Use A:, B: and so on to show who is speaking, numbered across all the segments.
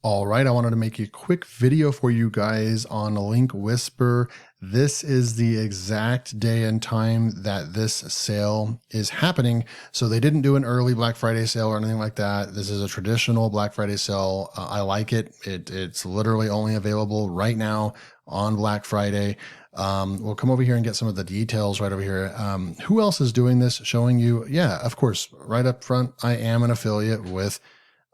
A: All right, I wanted to make a quick video for you guys on LinkWhisper. This is the exact day and time that this sale is happening. So they didn't do an early Black Friday sale or anything like that. This is a traditional Black Friday sale. I like it. It's literally only available right now on Black Friday. We'll come over here and get some of the details right over here. Who else is doing this? Showing you? Yeah, of course, right up front, I am an affiliate with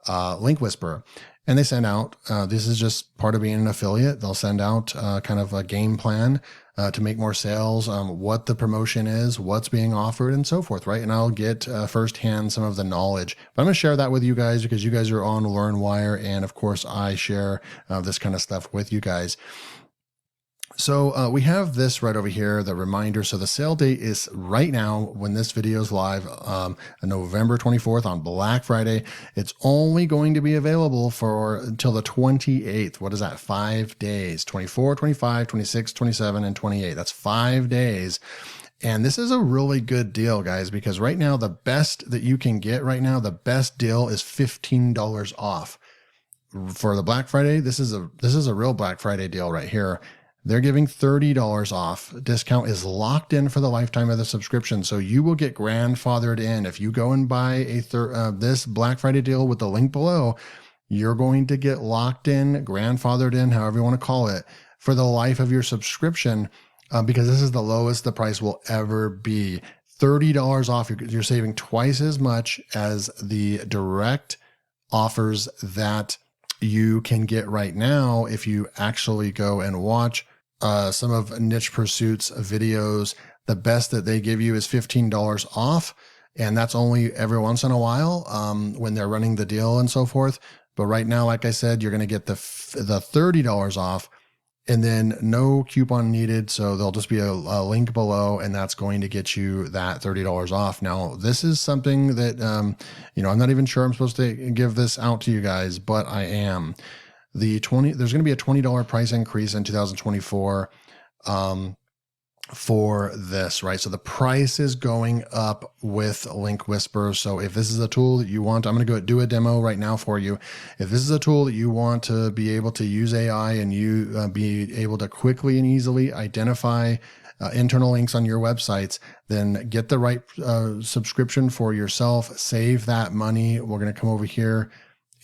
A: LinkWhisper. And they send out, this is just part of being an affiliate. They'll send out kind of a game plan to make more sales, what the promotion is, what's being offered, and so forth, right? And I'll get firsthand some of the knowledge. But I'm going to share that with you guys because you guys are on LearnWire, and of course, I share this kind of stuff with you guys. So we have this right over here, the reminder. So the sale date is right now when this video is live, November 24th on Black Friday. It's only going to be available for until the 28th. What is that? 5 days, 24, 25, 26, 27, and 28. That's 5 days. And this is a really good deal, guys, because right now, the best that you can get right now, the best deal is $15 off. For the Black Friday, this is a real Black Friday deal right here. They're giving $30 off. Discount is locked in for the lifetime of the subscription. So you will get grandfathered in. If you go and buy this Black Friday deal with the link below, you're going to get locked in, grandfathered in, however you want to call it, for the life of your subscription, because this is the lowest the price will ever be. $30 off. You're saving twice as much as the direct offers that you can get right now if you actually go and watch some of Niche Pursuit's videos. The best that they give you is $15 off, and that's only every once in a while when they're running the deal and so forth. But right now, like I said, you're going to get the $30 off, and then no coupon needed. So there'll just be a link below, and that's going to get you that $30 off. Now, this is something that, I'm not even sure I'm supposed to give this out to you guys, but I am. There's going to be a $20 price increase in 2024 for this, right? So the price is going up with LinkWhisper. So if this is a tool that you want, I'm going to go do a demo right now for you. If this is a tool that you want to be able to use AI and you be able to quickly and easily identify internal links on your websites, then get the right subscription for yourself, save that money. We're going to come over here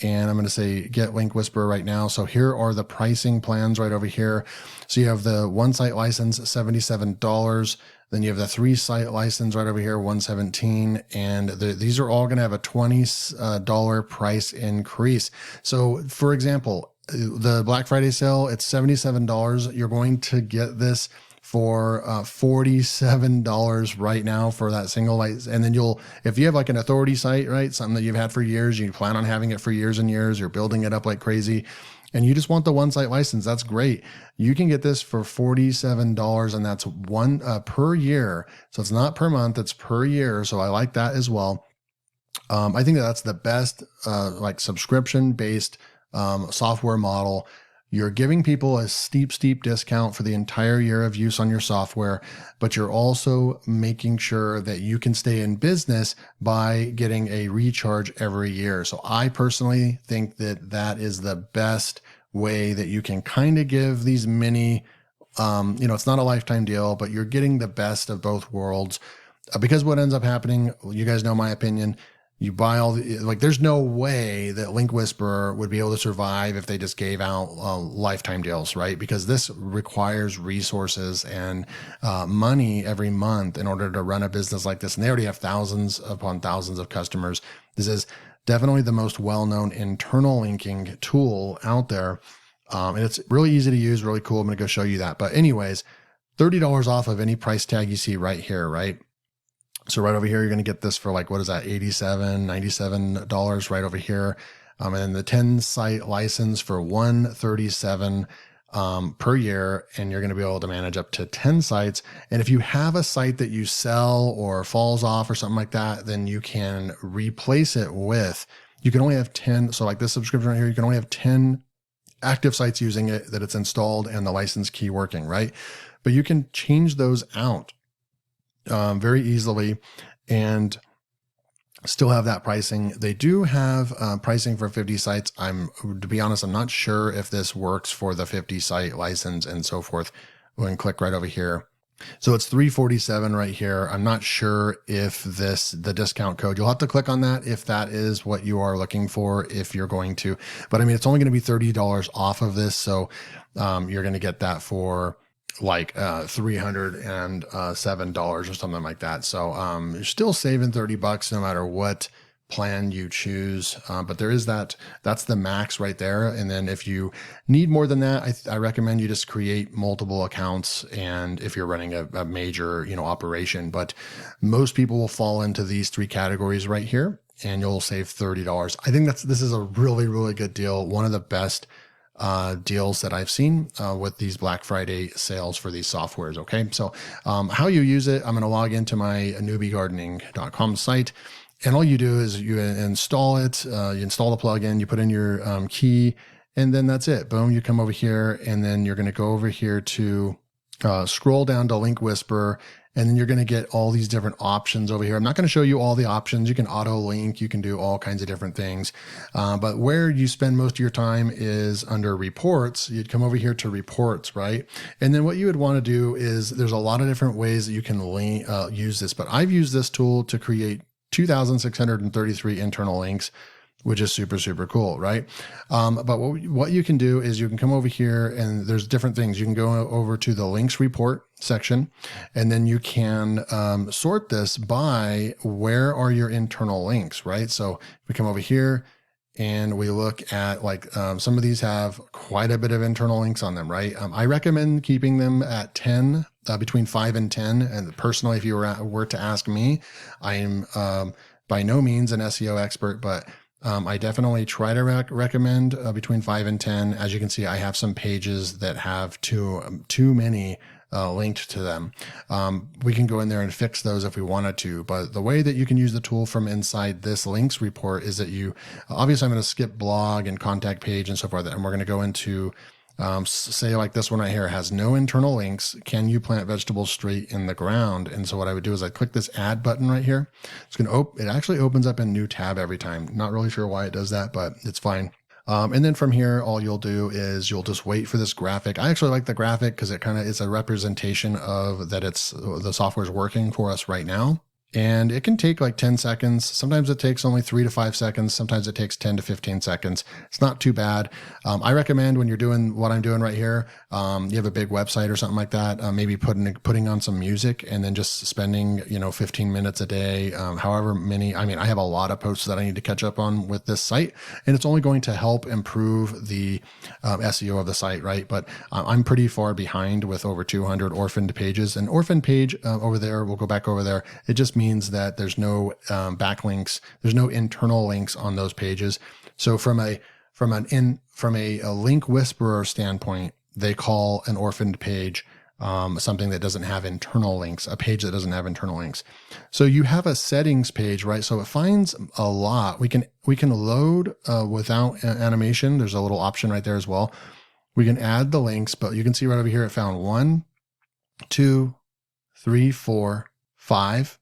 A: and I'm going to say get LinkWhisper right now. So here are the pricing plans right over here. So you have the one site license, $77. Then you have the 3-site license right over here, $117. And these are all going to have a $20 price increase. So for example, the Black Friday sale, it's $77. You're going to get this for $47 right now for that single license. And then if you have like an authority site, right, something that you've had for years, you plan on having it for years and years, you're building it up like crazy, and you just want the one site license, that's great. You can get this for $47, and that's one per year. So it's not per month, it's per year. So I like that as well. I think that's the best like subscription-based software model. You're giving people a steep discount for the entire year of use on your software, but you're also making sure that you can stay in business by getting a recharge every year. So I personally think that that is the best way that you can kind of give these mini, it's not a lifetime deal, but you're getting the best of both worlds. Because what ends up happening, you guys know my opinion, you buy there's no way that LinkWhisper would be able to survive if they just gave out lifetime deals, right? Because this requires resources and money every month in order to run a business like this. And they already have thousands upon thousands of customers. This is definitely the most well-known internal linking tool out there. And it's really easy to use, really cool. I'm going to go show you that. But anyways, $30 off of any price tag you see right here, right? So right over here, you're going to get this for like, what is that? $87, $97 right over here. And then the 10-site license for $137 per year. And you're going to be able to manage up to 10 sites. And if you have a site that you sell or falls off or something like that, then you can replace it with, you can only have 10. So like this subscription right here, you can only have 10 active sites using it, that it's installed and the license key working, right? But you can change those out very easily. And still have that pricing. They do have pricing for 50 sites. To be honest, I'm not sure if this works for the 50 site license and so forth. We can click right over here. So it's $347 right here. I'm not sure if the discount code, you'll have to click on that if that is what you are looking for, if you're going to, but I mean, it's only going to be $30 off of this. So you're going to get that for like $307 or something like that. So you're still saving $30 no matter what plan you choose. But there is that's the max right there. And then if you need more than that, I recommend you just create multiple accounts. And if you're running a major, operation, but most people will fall into these three categories right here and you'll save $30. I think this is a really, really good deal. One of the best deals that I've seen with these Black Friday sales for these softwares. Okay. So how you use it, I'm going to log into my newbiegardening.com site. And all you do is you install it, you install the plugin, you put in your key, and then that's it. Boom, you come over here, and then you're going to go over here to scroll down to LinkWhisper, and then you're going to get all these different options over here. I'm not going to show you all the options. You can auto link, you can do all kinds of different things. But where you spend most of your time is under reports. You'd come over here to reports, right? And then what you would want to do is there's a lot of different ways that you can use this, but I've used this tool to create 2,633 internal links, which is super, super cool, right? But what you can do is you can come over here and there's different things. You can go over to the links report section, and then you can sort this by where are your internal links, right? So we come over here and we look at some of these have quite a bit of internal links on them, right? I recommend keeping them at 10, between 5 and 10. And personally, if you were to ask me, I am by no means an SEO expert, but I definitely try to recommend between 5 and 10. As you can see, I have some pages that have too many linked to them. We can go in there and fix those if we wanted to, but the way that you can use the tool from inside this links report is that obviously I'm going to skip blog and contact page and so forth, and we're going to go into say like this one right here has no internal links. Can you plant vegetables straight in the ground? And so what I would do is I click this add button right here. It's going to it actually opens up a new tab every time. Not really sure why it does that, but it's fine. And then from here, all you'll do is you'll just wait for this graphic. I actually like the graphic because it kind of is a representation of that the software is working for us right now. And it can take like 10 seconds. Sometimes it takes only 3 to 5 seconds. Sometimes it takes 10 to 15 seconds. It's not too bad. I recommend when you're doing what I'm doing right here, you have a big website or something like that, maybe putting on some music and then just spending, 15 minutes a day, however many. I mean, I have a lot of posts that I need to catch up on with this site, and it's only going to help improve the SEO of the site, right? But I'm pretty far behind with over 200 orphaned pages. An orphaned page over there, we'll go back over there. It just means that there's no backlinks, there's no internal links on those pages. So from a link whisperer standpoint, they call an orphaned page something that doesn't have internal links, a page that doesn't have internal links. So you have a settings page, right? So it finds a lot. We can load without animation. There's a little option right there as well. We can add the links, but you can see right over here it found 1, 2, 3, 4, 5,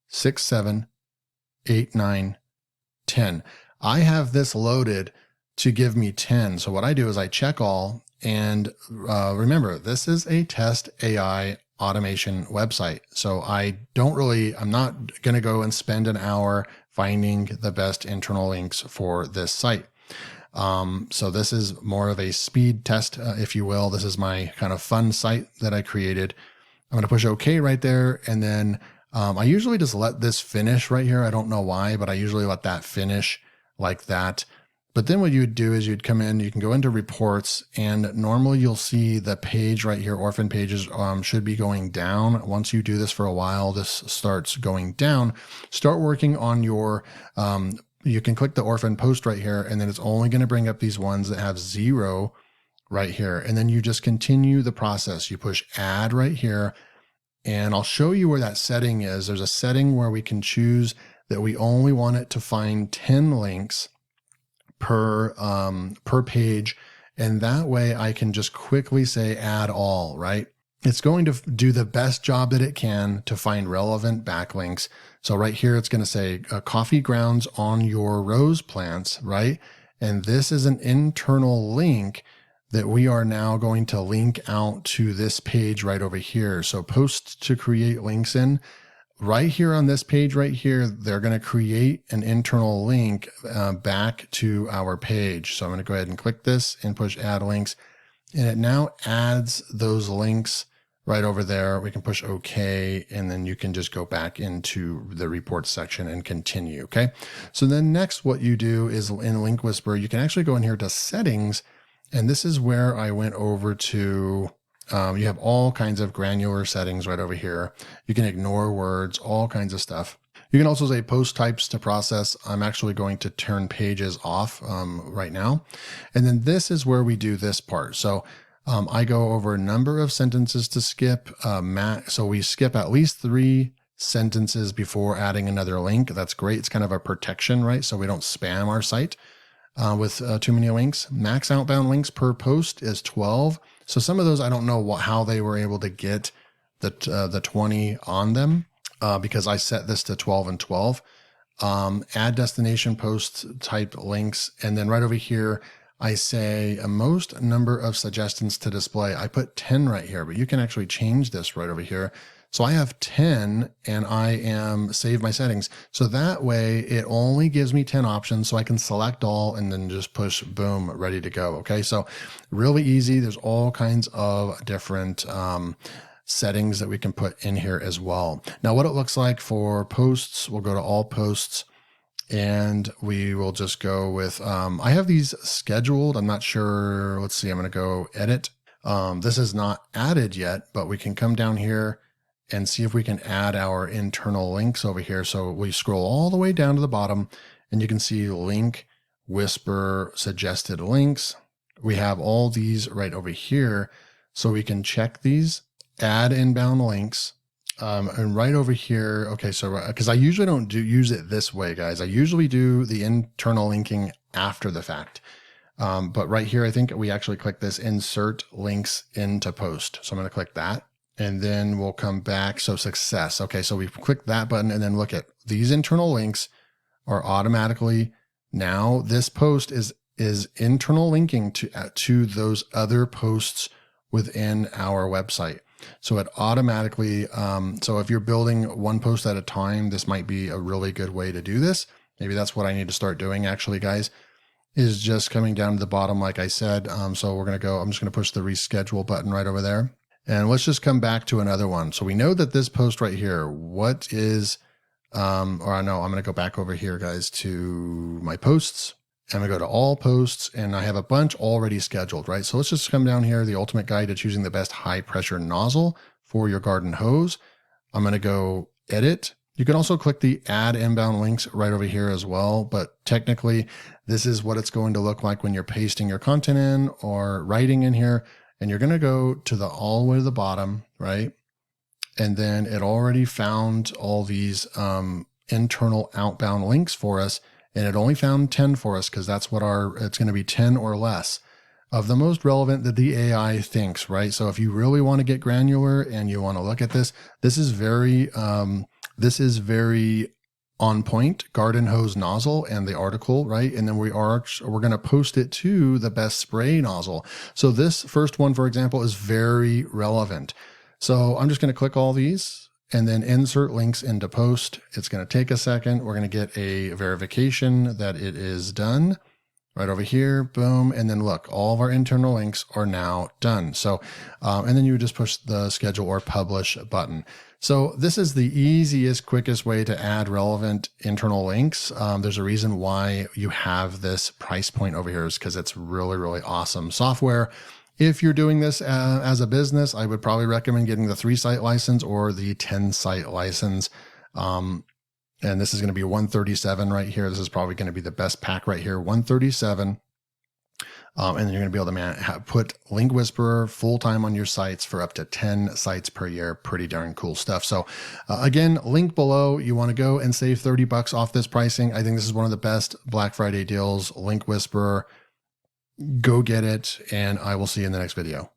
A: 6, 7, 8, 9, 10. I have this loaded to give me 10. So what I do is I check all, and remember, this is a test AI automation website. So I'm not going to go and spend an hour finding the best internal links for this site. So this is more of a speed test, if you will. This is my kind of fun site that I created. I'm going to push OK right there, and then I usually just let this finish right here. I don't know why, but I usually let that finish like that. But then what you would do is you'd come in, you can go into reports, and normally you'll see the page right here, orphan pages, should be going down. Once you do this for a while, this starts going down. Start working on your, you can click the orphan post right here, and then it's only going to bring up these ones that have 0 right here. And then you just continue the process. You push add right here. And I'll show you where that setting is. There's a setting where we can choose that we only want it to find 10 links per page. And that way I can just quickly say add all, right? it's going to do the best job that it can to find relevant backlinks. So right here, it's going to say coffee grounds on your rose plants, right? And this is an internal link that we are now going to link out to this page right over here. So post to create links in. Right here on this page right here, they're going to create an internal link back to our page. So I'm going to go ahead and click this and push add links. And it now adds those links right over there. We can push OK, and then you can just go back into the report section and continue. Okay. So then next, what you do is in LinkWhisper, you can actually go in here to settings. And this is where I went over to, you have all kinds of granular settings right over here. You can ignore words, all kinds of stuff. You can also say post types to process. I'm actually going to turn pages off right now. And then this is where we do this part. So I go over a number of sentences to skip. So we skip at least 3 sentences before adding another link. That's great. It's kind of a protection, right? So we don't spam our site with too many links. Max outbound links per post is 12. So some of those, I don't know how they were able to get the 20 on them because I set this to 12 and 12. Add destination post type links. And then right over here, I say a most number of suggestions to display. I put 10 right here, but you can actually change this right over here. So I have 10 and I am save my settings. So that way it only gives me 10 options. So I can select all and then just push boom, ready to go. Okay. So really easy. There's all kinds of different, settings that we can put in here as well. Now what it looks like for posts, we'll go to all posts. And we will just go with, I have these scheduled. I'm not sure. Let's see. I'm going to go edit. This is not added yet, but we can come down here and see if we can add our internal links over here. So we scroll all the way down to the bottom and you can see LinkWhisper suggested links. We have all these right over here. So we can check these, add inbound links. And right over here, okay, so because I usually don't use it this way, guys. I usually do the internal linking after the fact. But right here, I think we actually click this insert links into post. So I'm going to click that and then we'll come back. So success. Okay, so we click that button and then look at these internal links are automatically now this post is internal linking to those other posts within our website. So it automatically, so if you're building one post at a time, this might be a really good way to do this. Maybe that's what I need to start doing actually, guys, is just coming down to the bottom, like I said. So we're going to go, I'm just going to push the reschedule button right over there. And let's just come back to another one. So we know that this post right here, what is, or no, I'm going to go back over here, guys, to my posts. I'm going to go to all posts and I have a bunch already scheduled, right? So let's just come down here, the ultimate guide to choosing the best high pressure nozzle for your garden hose. I'm going to go edit. You can also click the add inbound links right over here as well. But technically this is what it's going to look like when you're pasting your content in or writing in here. And you're going to go to the all the way to the bottom, right? And then it already found all these internal outbound links for us. And it only found 10 for us because that's what it's going to be 10 or less of the most relevant that the AI thinks, right? So if you really want to get granular and you want to look at this, this is very on point, garden hose nozzle and the article, right? And then we're going to post it to the best spray nozzle. So this first one, for example, is very relevant. So I'm just going to click all these and then insert links into post. It's going to take a second. We're going to get a verification that it is done right over here. Boom. And then look, all of our internal links are now done. So, and then you would just push the schedule or publish button. So this is the easiest, quickest way to add relevant internal links. There's a reason why you have this price point over here is because it's really, really awesome software. If you're doing this as a business, I would probably recommend getting the 3-site license or the 10-site license. And this is going to be 137 right here. This is probably going to be the best pack right here, 137. And then you're going to be able to put LinkWhisper full-time on your sites for up to 10 sites per year. Pretty darn cool stuff. So again, link below. You want to go and save $30 off this pricing. I think this is one of the best Black Friday deals. LinkWhisper. Go get it, and I will see you in the next video.